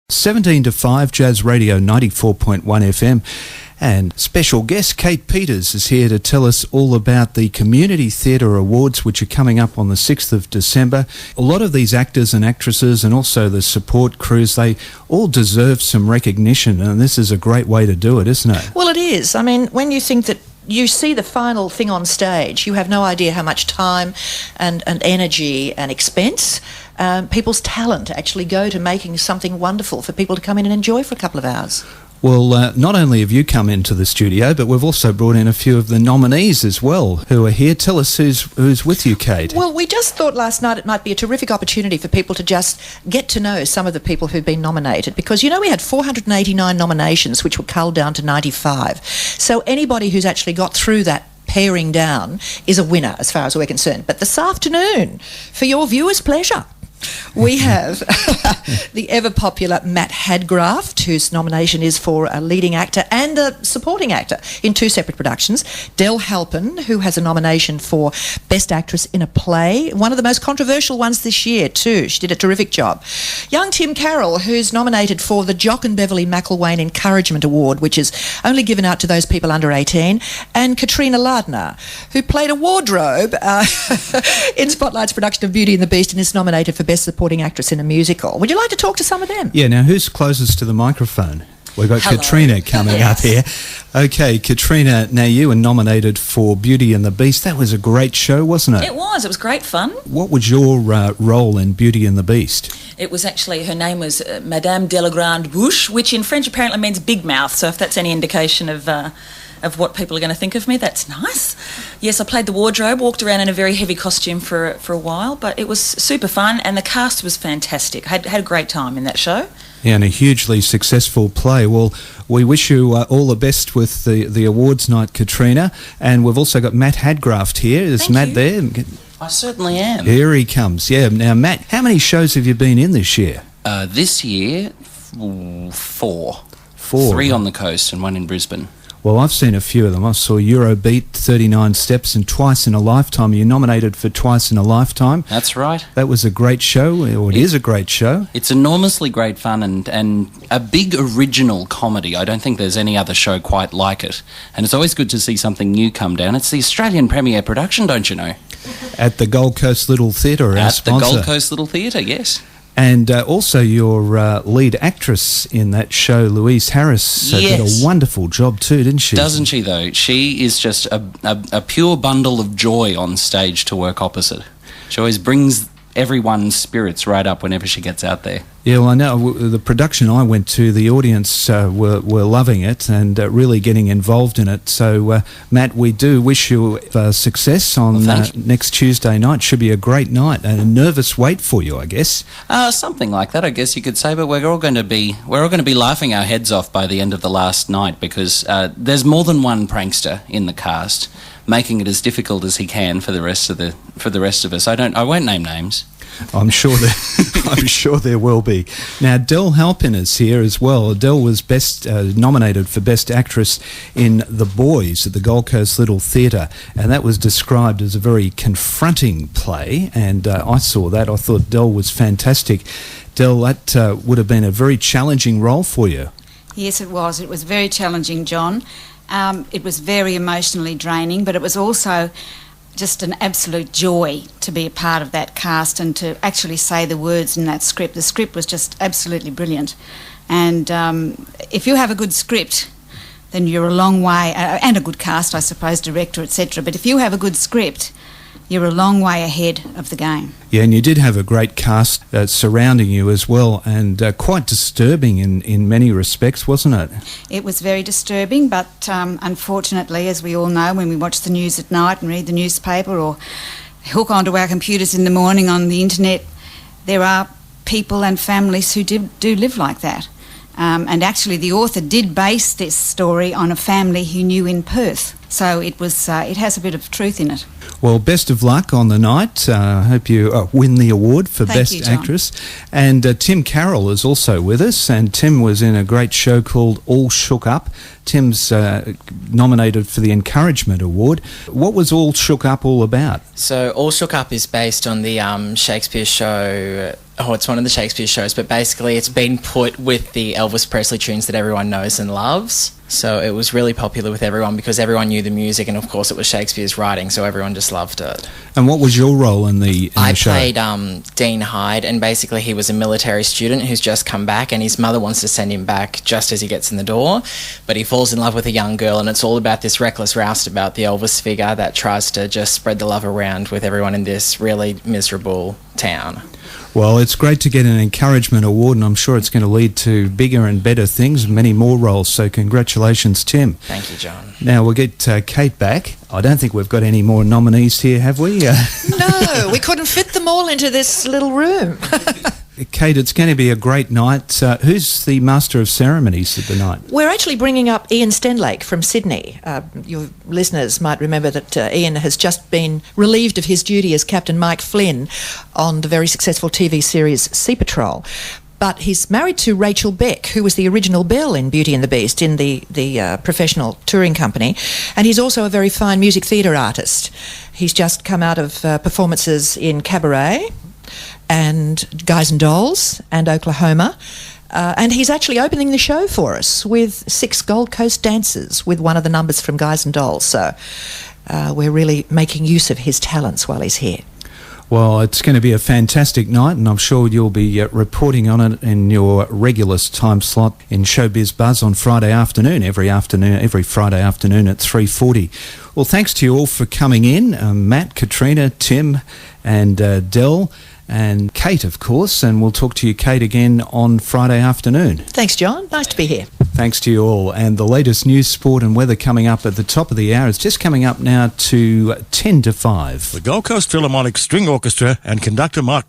17 to 5, Jazz Radio 94.1 FM. And special guest Kate Peters is here to tell us all about the Community Theatre Awards, which are coming up on the 6th of December. A lot of these actors and actresses and also the support crews, they all deserve some recognition, and this is a great way to do it, isn't it? Well, it is. I mean, when you think that you see the final thing on stage, you have no idea how much time and energy and expense people's talent actually go to making something wonderful for people to come in and enjoy for a couple of hours. Well, not only have you come into the studio, but we've also brought in a few of the nominees as well who are here. Tell us who's with you, Kate. Well, we just thought last night it might be a terrific opportunity for people to just get to know some of the people who've been nominated, because, you know, we had 489 nominations, which were culled down to 95. So anybody who's actually got through that paring down is a winner as far as we're concerned. But this afternoon, for your viewers' pleasure, we have the ever-popular Matt Hadgraft, whose nomination is for a leading actor and a supporting actor in two separate productions. Del Halpin, who has a nomination for Best Actress in a Play, one of the most controversial ones this year too. She did a terrific job. Young Tim Carroll, who's nominated for the Jock and Beverly McElwain Encouragement Award, which is only given out to those people under 18, and Katrina Lardner, who played a wardrobe in Spotlight's production of Beauty and the Beast and is nominated for Best Supporting Actress in a Musical. Would you like to talk to some of them? Yeah, now who's closest to the microphone? We've got Hello. Katrina coming up here. Okay, Katrina, now you were nominated for Beauty and the Beast. That was a great show, wasn't it? It was great fun. What was your role in Beauty and the Beast? It was actually, her name was Madame de la Grande Bouche, which in French apparently means big mouth, so if that's any indication of what people are going to think of me, that's nice. Yes, I played the wardrobe, walked around in a very heavy costume for a while, but it was super fun, and the cast was fantastic. I had a great time in that show. Yeah, and a hugely successful play. Well, we wish you all the best with the awards night, Katrina, and we've also got Matt Hadgraft here. Is Thank Matt you. there? I certainly am. Here he comes. Yeah, now Matt, how many shows have you been in this year? This year, 4. 4. 3 on the coast and 1 in Brisbane. Well, I've seen a few of them. I saw Eurobeat, 39 Steps, and Twice in a Lifetime. You're nominated for Twice in a Lifetime. That's right. That was a great show, or it is a great show. It's enormously great fun and a big original comedy. I don't think there's any other show quite like it. And it's always good to see something new come down. It's the Australian premiere production, don't you know? At the Gold Coast Little Theatre, our At sponsor. the Gold Coast Little Theatre, yes. And also your lead actress in that show, Louise Harris, did a wonderful job too, didn't she? Doesn't she, though? She is just a pure bundle of joy on stage to work opposite. She always brings everyone's spirits right up whenever she gets out there. Yeah, well, I know the production I went to, the audience were loving it and really getting involved in it. So, Matt, we do wish you success on next Tuesday night. Should be a great night and a nervous wait for you, I guess. Something like that, I guess you could say. But we're all going to be laughing our heads off by the end of the last night, because there's more than one prankster in the cast, making it as difficult as he can for the rest of us. I won't name names. I'm sure there will be. Now, Del Halpin is here as well. Del was nominated for Best Actress in The Boys at the Gold Coast Little Theatre, and that was described as a very confronting play, and I saw that. I thought Del was fantastic. Del, that would have been a very challenging role for you. Yes, it was. It was very challenging, John. It was very emotionally draining, but it was also just an absolute joy to be a part of that cast and to actually say the words in that script. The script was just absolutely brilliant. And if you have a good script, then you're a long way, and a good cast, I suppose, director, etc. But if you have a good script, you're a long way ahead of the game. Yeah, and you did have a great cast surrounding you as well, and quite disturbing in many respects, wasn't it? It was very disturbing, but unfortunately, as we all know, when we watch the news at night and read the newspaper or hook onto our computers in the morning on the internet, there are people and families who do live like that. And actually, the author did base this story on a family he knew in Perth, so it has a bit of truth in it. Well, best of luck on the night. I hope you win the award for Best Actress. And Tim Carroll is also with us, and Tim was in a great show called All Shook Up. Tim's nominated for the Encouragement Award. What was All Shook Up all about? So All Shook Up is based on the Shakespeare show Oh, it's one of the Shakespeare shows, but basically it's been put with the Elvis Presley tunes that everyone knows and loves. So it was really popular with everyone because everyone knew the music, and of course it was Shakespeare's writing, so everyone just loved it. And what was your role in the I show? played Dean Hyde, and basically he was a military student who's just come back, and his mother wants to send him back just as he gets in the door, but he falls in love with a young girl, and it's all about this reckless roustabout, the Elvis figure, that tries to just spread the love around with everyone in this really miserable town. Well, it's great to get an encouragement award, and I'm sure it's going to lead to bigger and better things, many more roles. So congratulations, Tim. Thank you, John. Now we'll get Kate back. I don't think we've got any more nominees here, have we? No, we couldn't fit them all into this little room. Kate, it's going to be a great night. Who's the master of ceremonies of the night? We're actually bringing up IAN STENLAKE from Sydney. Your listeners might remember that Ian has just been relieved of his duty as Captain Mike Flynn on the very successful TV series Sea Patrol. But he's married to Rachel Beck, who was the original Belle in Beauty and the Beast in the professional touring company. And he's also a very fine music theatre artist. He's just come out of performances in Cabaret and Guys and Dolls and Oklahoma. And he's actually opening the show for us with 6 Gold Coast dancers with one of the numbers from Guys and Dolls. So we're really making use of his talents while he's here. Well, it's going to be a fantastic night, and I'm sure you'll be reporting on it in your regular time slot in Showbiz Buzz on Friday afternoon, every Friday afternoon at 3:40. Well, thanks to you all for coming in, Matt, Katrina, Tim, and Del, and Kate, of course, and we'll talk to you, Kate, again on Friday afternoon. Thanks, John. Nice to be here. Thanks to you all. And the latest news, sport and weather coming up at the top of the hour. It's just coming up now to 10 to 5. The Gold Coast Philharmonic String Orchestra and conductor Mark